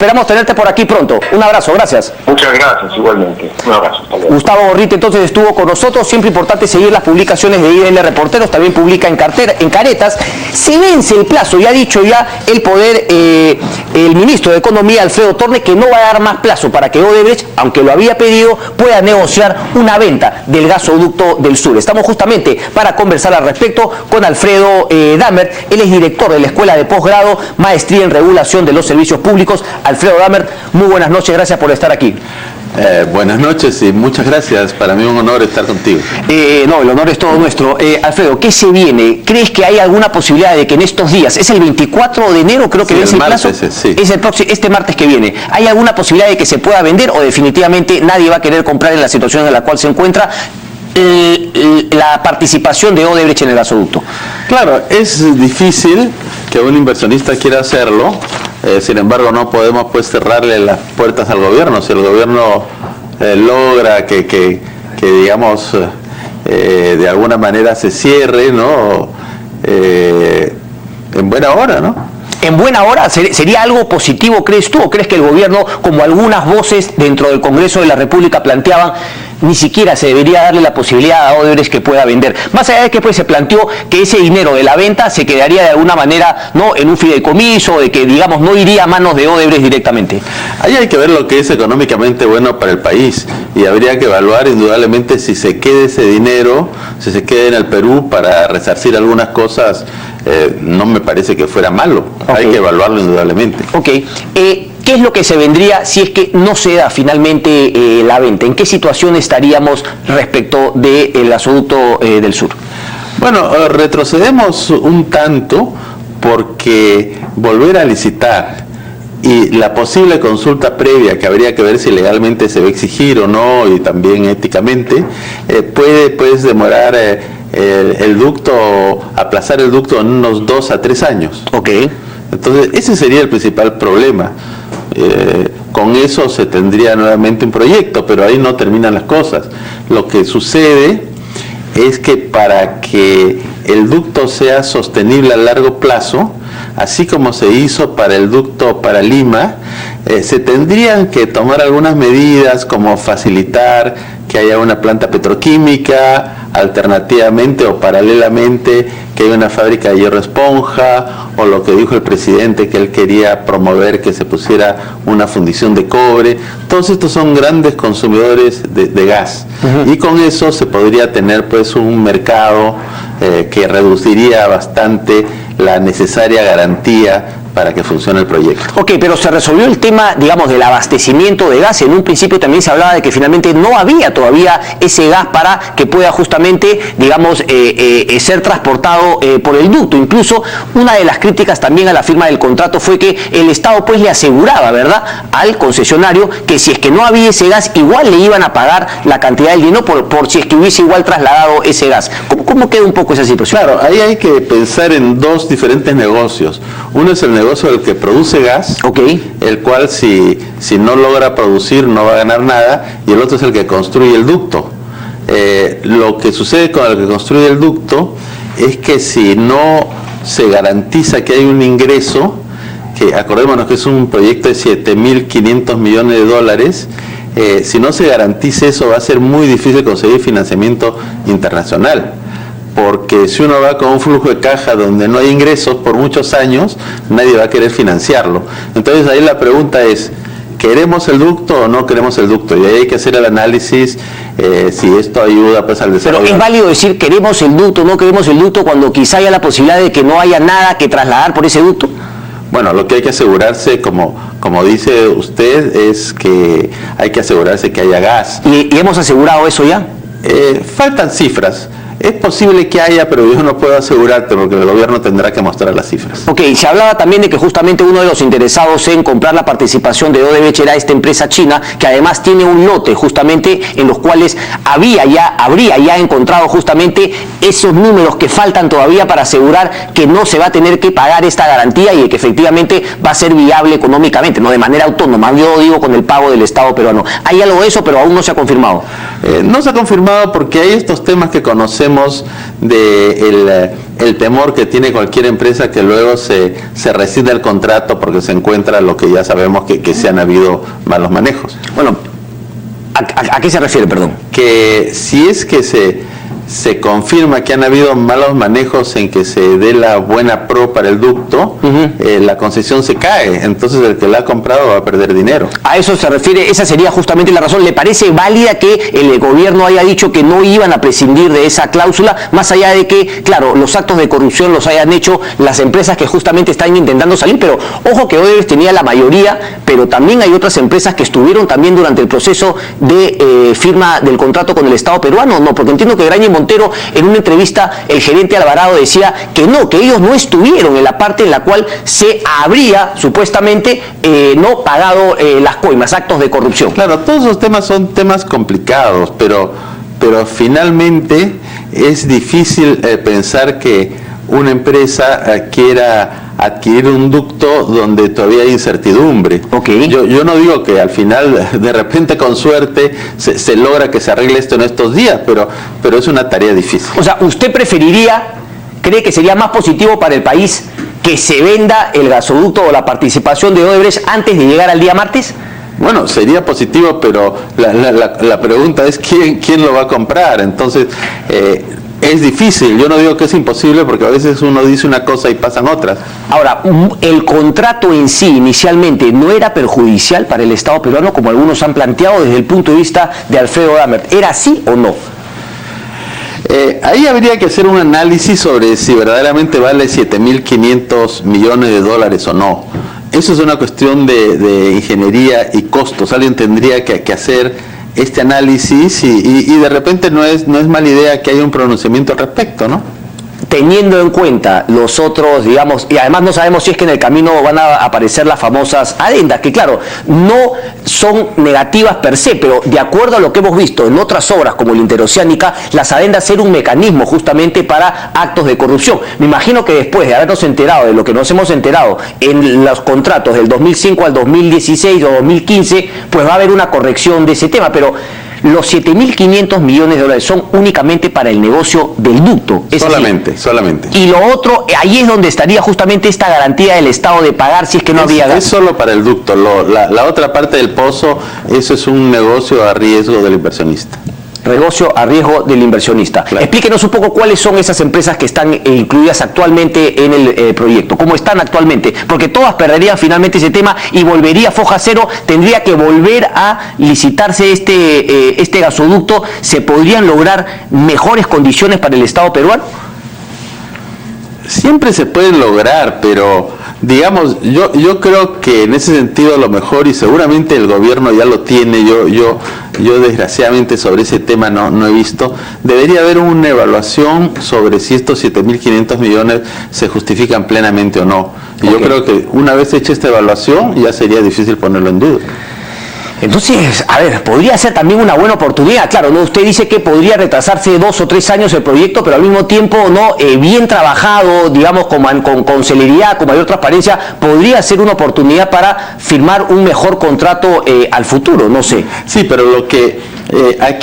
Esperamos tenerte por aquí pronto. Un abrazo, gracias. Muchas gracias, igualmente. Un abrazo. Gustavo Gorriti entonces estuvo con nosotros. Siempre importante seguir las publicaciones de IDL Reporteros. También publica en Caretas. Se vence el plazo, ya ha dicho el poder, el ministro de Economía, Alfredo Torne, que no va a dar más plazo para que Odebrecht, aunque lo había pedido, pueda negociar una venta del gasoducto del sur. Estamos justamente para conversar al respecto con Alfredo Dammert. Él es director de la Escuela de Posgrado, Maestría en Regulación de los Servicios Públicos. Alfredo Dammert, muy buenas noches, gracias por estar aquí. Buenas noches y muchas gracias, para mí un honor estar contigo. No, el honor es todo nuestro. Alfredo, ¿qué se viene? ¿Crees que hay alguna posibilidad de que en estos días, es el 24 de enero creo que vence el plazo? Sí. Es el próximo, este martes que viene. ¿Hay alguna posibilidad de que se pueda vender o definitivamente nadie va a querer comprar en la situación en la cual se encuentra la participación de Odebrecht en el gasoducto? Claro, es difícil que un inversionista quiera hacerlo. Sin embargo, no podemos pues cerrarle las puertas al gobierno. Si el gobierno logra que digamos, de alguna manera se cierre, ¿no? En buena hora, ¿no? ¿En buena hora? ¿Sería algo positivo, crees tú? ¿O crees que el gobierno, como algunas voces dentro del Congreso de la República planteaban, ni siquiera se debería darle la posibilidad a Odebrecht que pueda vender? Más allá de que pues se planteó que ese dinero de la venta se quedaría de alguna manera no en un fideicomiso, de que digamos no iría a manos de Odebrecht directamente. Ahí hay que ver lo que es económicamente bueno para el país y habría que evaluar indudablemente si se queda ese dinero, si se queda en el Perú para resarcir algunas cosas. No me parece que fuera malo. Okay. Hay que evaluarlo indudablemente. Ok. ¿Qué es lo que se vendría si es que no se da finalmente la venta? ¿En qué situación estaríamos respecto del gasoducto del sur? Bueno, retrocedemos un tanto porque volver a licitar y la posible consulta previa, que habría que ver si legalmente se va a exigir o no y también éticamente, puede pues demorar el ducto, aplazar el ducto en unos 2 a 3 años. Ok. Entonces ese sería el principal problema. Con eso se tendría nuevamente un proyecto, pero ahí no terminan las cosas. Lo que sucede es que para que el ducto sea sostenible a largo plazo, así como se hizo para el ducto para Lima, se tendrían que tomar algunas medidas como facilitar que haya una planta petroquímica, alternativamente o paralelamente que haya una fábrica de hierro esponja, o lo que dijo el presidente, que él quería promover que se pusiera una fundición de cobre. Todos estos son grandes consumidores de gas. Y con eso se podría tener pues un mercado que reduciría bastante la necesaria garantía para que funcione el proyecto. Ok, pero se resolvió el tema, digamos, del abastecimiento de gas. En un principio también se hablaba de que finalmente no había todavía ese gas para que pueda justamente, digamos, ser transportado por el ducto. Incluso una de las críticas también a la firma del contrato fue que el Estado pues le aseguraba, ¿verdad?, al concesionario que si es que no había ese gas, igual le iban a pagar la cantidad del dinero por si es que hubiese igual trasladado ese gas. ¿Cómo queda un poco esa situación? Claro, ahí hay que pensar en dos diferentes negocios. Uno es el negocio del que produce gas, okay, el cual si no logra producir no va a ganar nada, y el otro es el que construye el ducto. Lo que sucede con el que construye el ducto es que si no se garantiza que hay un ingreso, que acordémonos que es un proyecto de 7.500 millones de dólares, si no se garantiza eso va a ser muy difícil conseguir financiamiento internacional. Porque si uno va con un flujo de caja donde no hay ingresos por muchos años, nadie va a querer financiarlo. Entonces ahí la pregunta es, ¿queremos el ducto o no queremos el ducto? Y ahí hay que hacer el análisis si esto ayuda pues al desarrollo. Pero es válido decir queremos el ducto o no queremos el ducto cuando quizá haya la posibilidad de que no haya nada que trasladar por ese ducto. Bueno, lo que hay que asegurarse, como dice usted, es que hay que asegurarse que haya gas. ¿Y hemos asegurado eso ya? Faltan cifras. Es posible que haya, pero yo no puedo asegurarte porque el gobierno tendrá que mostrar las cifras. Ok, se hablaba también de que justamente uno de los interesados en comprar la participación de Odebrecht era esta empresa china, que además tiene un lote justamente en los cuales habría ya encontrado justamente esos números que faltan todavía para asegurar que no se va a tener que pagar esta garantía y de que efectivamente va a ser viable económicamente, no de manera autónoma. Yo digo con el pago del Estado peruano. Hay algo de eso, pero aún no se ha confirmado. No se ha confirmado porque hay estos temas que conocemos conocemos de el temor que tiene cualquier empresa que luego se rescinde el contrato porque se encuentra lo que ya sabemos que se han habido malos manejos. Bueno, ¿a qué se refiere, perdón? Que si es que se confirma que han habido malos manejos en que se dé la buena pro para el ducto, la concesión se cae, entonces el que la ha comprado va a perder dinero. A eso se refiere, esa sería justamente la razón. ¿Le parece válida que el gobierno haya dicho que no iban a prescindir de esa cláusula, más allá de que, claro, los actos de corrupción los hayan hecho las empresas que justamente están intentando salir? Pero ojo que Odebrecht tenía la mayoría, pero también hay otras empresas que estuvieron también durante el proceso de firma del contrato con el Estado peruano, ¿no? Porque entiendo que Graña Montero, en una entrevista, el gerente Alvarado decía que no, que ellos no estuvieron en la parte en la cual se habría supuestamente no pagado las coimas, actos de corrupción. Claro, todos esos temas son temas complicados, pero finalmente es difícil pensar que una empresa quiera adquirir un ducto donde todavía hay incertidumbre. Okay. Yo no digo que al final, de repente con suerte, se logra que se arregle esto en estos días, pero es una tarea difícil. O sea, ¿usted cree que sería más positivo para el país que se venda el gasoducto o la participación de Odebrecht antes de llegar al día martes? Bueno, sería positivo, pero la pregunta es ¿quién lo va a comprar? Entonces, es difícil. Yo no digo que es imposible, porque a veces uno dice una cosa y pasan otras. Ahora, ¿el contrato en sí inicialmente no era perjudicial para el Estado peruano, como algunos han planteado desde el punto de vista de Alfredo Damert? ¿Era así o no? Ahí habría que hacer un análisis sobre si verdaderamente vale 7.500 millones de dólares o no. Eso es una cuestión de ingeniería y costos. Alguien tendría que hacer este análisis y de repente no es mala idea que haya un pronunciamiento al respecto, ¿no? Teniendo en cuenta los otros, digamos, y además no sabemos si es que en el camino van a aparecer las famosas adendas, que claro, no son negativas per se, pero de acuerdo a lo que hemos visto en otras obras como la Interoceánica, las adendas eran un mecanismo justamente para actos de corrupción. Me imagino que después de habernos enterado de lo que nos hemos enterado en los contratos del 2005 al 2016 o 2015, pues va a haber una corrección de ese tema, pero los 7.500 millones de dólares son únicamente para el negocio del ducto. Solamente. Y lo otro, ahí es donde estaría justamente esta garantía del Estado de pagar si es que no había gas. Es solo para el ducto. La otra parte del pozo, eso es un negocio a riesgo del inversionista. Negocio a riesgo del inversionista. Claro. Explíquenos un poco cuáles son esas empresas que están incluidas actualmente en el proyecto, cómo están actualmente, porque todas perderían finalmente ese tema y volvería Foja Cero, tendría que volver a licitarse este gasoducto. ¿Se podrían lograr mejores condiciones para el Estado peruano? Siempre se pueden lograr, pero digamos, yo creo que en ese sentido lo mejor, y seguramente el gobierno ya lo tiene, yo desgraciadamente sobre ese tema no he visto, debería haber una evaluación sobre si estos 7.500 millones se justifican plenamente o no. Y yo creo que una vez hecha esta evaluación ya sería difícil ponerlo en duda. Entonces, a ver, podría ser también una buena oportunidad. Claro, ¿no? Usted dice que podría retrasarse 2 o 3 años el proyecto, pero al mismo tiempo, no, bien trabajado, digamos, con celeridad, con mayor transparencia, podría ser una oportunidad para firmar un mejor contrato al futuro, no sé. Sí, pero lo que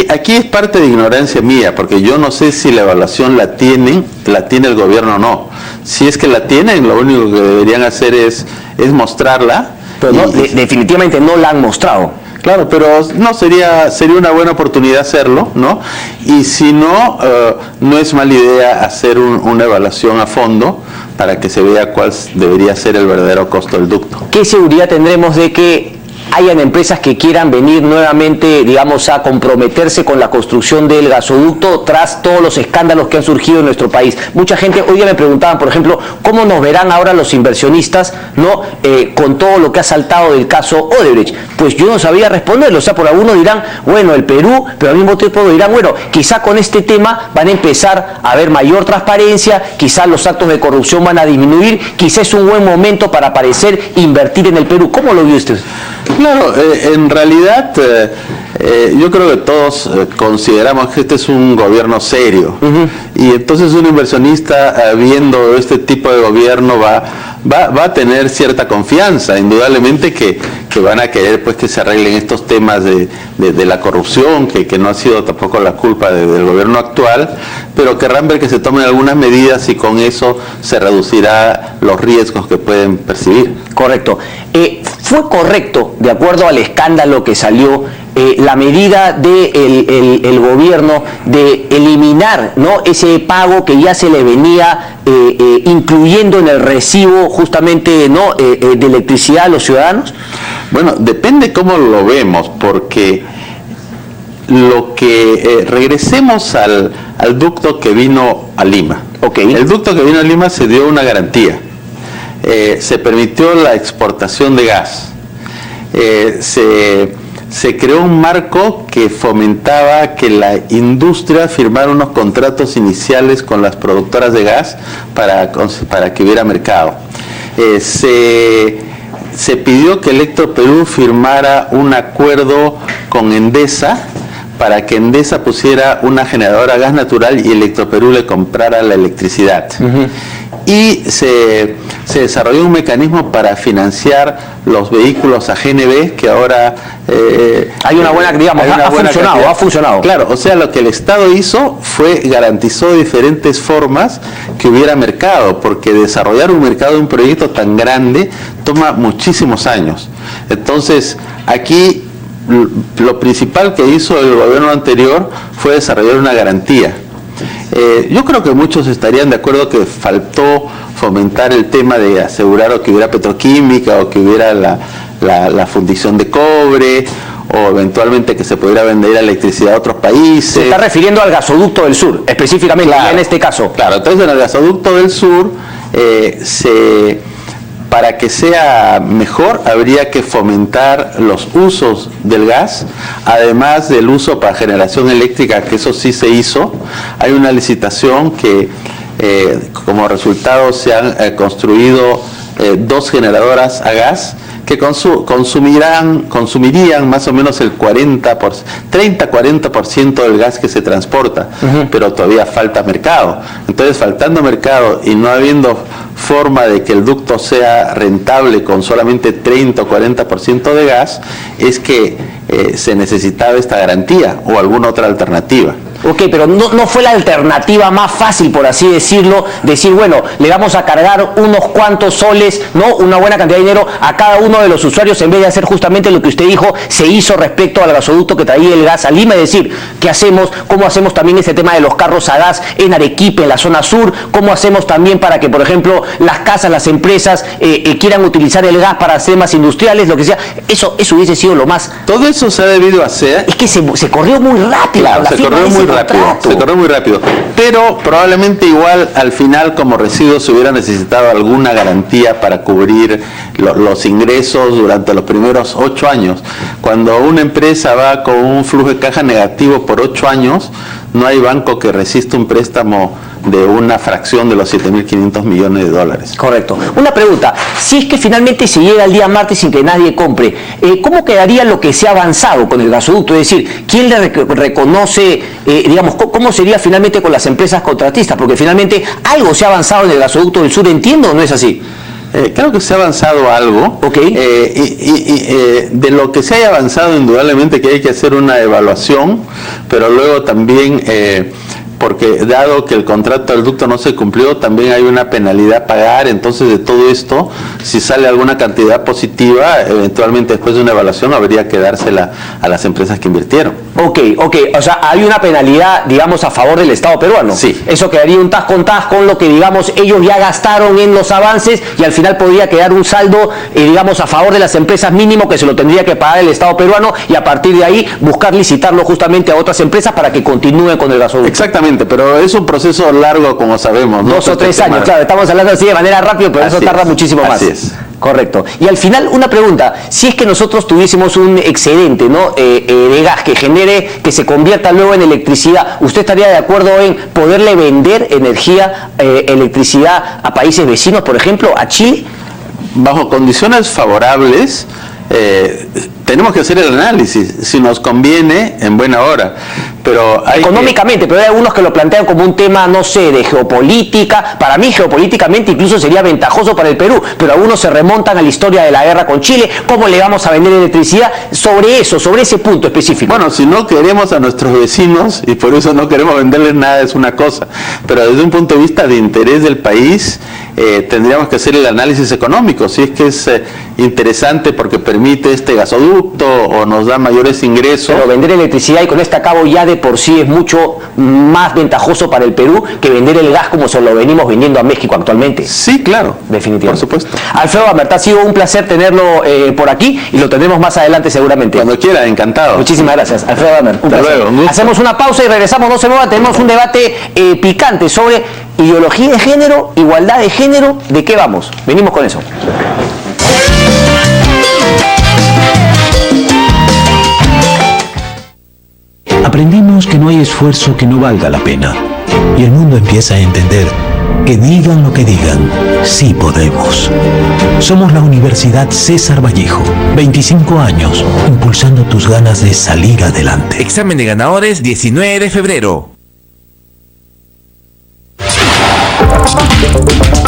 aquí es parte de ignorancia mía, porque yo no sé si la evaluación la tiene el gobierno o no. Si es que la tienen, lo único que deberían hacer es mostrarla. Pero no, definitivamente no la han mostrado. Claro, pero no sería una buena oportunidad hacerlo, ¿no? Y si no, no es mala idea hacer una evaluación a fondo para que se vea cuál debería ser el verdadero costo del ducto. ¿Qué seguridad tendremos de que hayan empresas que quieran venir nuevamente, digamos, a comprometerse con la construcción del gasoducto tras todos los escándalos que han surgido en nuestro país? Mucha gente, hoy día me preguntaban, por ejemplo, ¿cómo nos verán ahora los inversionistas, no, con todo lo que ha saltado del caso Odebrecht? Pues yo no sabía responderlo. O sea, por algunos dirán, bueno, el Perú, pero al mismo tiempo dirán, bueno, quizá con este tema van a empezar a haber mayor transparencia, quizá los actos de corrupción van a disminuir, quizá es un buen momento para parecer invertir en el Perú. ¿Cómo lo vio usted? Claro, en realidad yo creo que todos consideramos que este es un gobierno serio. Y entonces un inversionista viendo este tipo de gobierno va a tener cierta confianza, indudablemente que van a querer pues que se arreglen estos temas de la corrupción, que no ha sido tampoco la culpa del gobierno actual, pero querrán ver que se tomen algunas medidas y con eso se reducirá los riesgos que pueden percibir. Correcto. ¿Fue correcto, de acuerdo al escándalo que salió, la medida del gobierno de eliminar, ¿no?, ese pago que ya se le venía incluyendo en el recibo justamente, ¿no?, de electricidad a los ciudadanos? Bueno, depende cómo lo vemos, porque regresemos al ducto que vino a Lima. Okay. El ducto que vino a Lima se dio una garantía. Se permitió la exportación de gas. Se creó un marco que fomentaba que la industria firmara unos contratos iniciales con las productoras de gas para que hubiera mercado. Se pidió que Electroperú firmara un acuerdo con Endesa para que Endesa pusiera una generadora a gas natural y Electroperú le comprara la electricidad. Y se desarrolló un mecanismo para financiar los vehículos a GNB, que ahora hay una buena, digamos, ha funcionado. Claro, o sea, lo que el Estado hizo fue garantizó de diferentes formas que hubiera mercado, porque desarrollar un mercado de un proyecto tan grande toma muchísimos años. Entonces, aquí lo principal que hizo el gobierno anterior fue desarrollar una garantía. Yo creo que muchos estarían de acuerdo que faltó fomentar el tema de asegurar o que hubiera petroquímica o que hubiera la fundición de cobre o eventualmente que se pudiera vender electricidad a otros países. Se está refiriendo al gasoducto del sur, específicamente, claro, en este caso. Claro, entonces en el gasoducto del sur para que sea mejor habría que fomentar los usos del gas, además del uso para generación eléctrica, que eso sí se hizo. Hay una licitación que como resultado se han construido 2 generadoras a gas que consumirían más o menos el 30-40% del gas que se transporta, pero todavía falta mercado. Entonces, faltando mercado y no habiendo forma de que el ducto sea rentable con solamente 30 o 40% de gas, es que se necesitaba esta garantía o alguna otra alternativa. Ok, pero no fue la alternativa más fácil, por así decirlo, decir, bueno, le vamos a cargar unos cuantos soles, ¿no?, una buena cantidad de dinero a cada uno de los usuarios, en vez de hacer justamente lo que usted dijo, se hizo respecto al gasoducto que traía el gas a Lima, es decir, ¿qué hacemos? ¿Cómo hacemos también este tema de los carros a gas en Arequipa, en la zona sur? ¿Cómo hacemos también para que, por ejemplo, las casas, las empresas quieran utilizar el gas para temas industriales, lo que sea? Eso hubiese sido lo más... Todo eso se ha debido hacer... Es que se corrió muy rápido. Claro, se corrió muy rápido, pero probablemente igual al final como residuo se hubiera necesitado alguna garantía para cubrir los ingresos durante los primeros 8 años. Cuando una empresa va con un flujo de caja negativo por 8 años, no hay banco que resista un préstamo de una fracción de los 7.500 millones de dólares. Correcto. Una pregunta, si es que finalmente se llega el día martes sin que nadie compre, ¿cómo quedaría lo que se ha avanzado con el gasoducto? Es decir, ¿quién le reconoce, digamos, cómo sería finalmente con las empresas contratistas? Porque finalmente algo se ha avanzado en el gasoducto del sur, ¿entiendo o no es así? Creo que se ha avanzado algo. Okay. De lo que se haya avanzado, indudablemente que hay que hacer una evaluación, pero luego también... porque dado que el contrato del ducto no se cumplió, también hay una penalidad a pagar. Entonces, de todo esto, si sale alguna cantidad positiva, eventualmente después de una evaluación habría que dársela a las empresas que invirtieron. Ok, o sea, hay una penalidad, digamos, a favor del Estado peruano. Sí. Eso quedaría un tas con lo que, digamos, ellos ya gastaron en los avances y al final podría quedar un saldo, digamos, a favor de las empresas mínimo que se lo tendría que pagar el Estado peruano y a partir de ahí buscar licitarlo justamente a otras empresas para que continúen con el gasoducto. Exactamente, pero es un proceso largo, como sabemos, ¿no? 2 o 3 años, claro, estamos hablando así de manera rápida, pero eso tarda muchísimo más. Así es. Correcto. Y al final, una pregunta, si es que nosotros tuviésemos un excedente, ¿no?, de gas que genere, que se convierta luego en electricidad, ¿usted estaría de acuerdo en poderle vender electricidad a países vecinos, por ejemplo, a Chile? Bajo condiciones favorables, tenemos que hacer el análisis, si nos conviene, en buena hora. Pero económicamente, pero hay algunos que lo plantean como un tema, no sé, de geopolítica. Para mí, geopolíticamente, incluso sería ventajoso para el Perú, pero algunos se remontan a la historia de la guerra con Chile. ¿Cómo le vamos a vender electricidad? Sobre eso, sobre ese punto específico. Bueno, si no queremos a nuestros vecinos y por eso no queremos venderles nada, es una cosa. Pero desde un punto de vista de interés del país, tendríamos que hacer el análisis económico. Si es que es interesante porque permite este gasoducto o nos da mayores ingresos. Pero vender electricidad, y con este acabo, ya de por sí es mucho más ventajoso para el Perú que vender el gas como se lo venimos vendiendo a México actualmente. Sí, claro. Definitivamente. Por supuesto. Alfredo Bamert, ha sido un placer tenerlo por aquí y lo tendremos más adelante seguramente. Cuando quiera, encantado. Muchísimas gracias, Alfredo Bamert. Hasta luego. Hacemos una pausa y regresamos, no se muevan, tenemos un debate picante sobre ideología de género, igualdad de género. ¿De qué vamos? Venimos con eso. Aprendimos que no hay esfuerzo que no valga la pena. Y el mundo empieza a entender que digan lo que digan, sí podemos. Somos la Universidad César Vallejo. 25 años, impulsando tus ganas de salir adelante. Examen de ganadores 19 de febrero.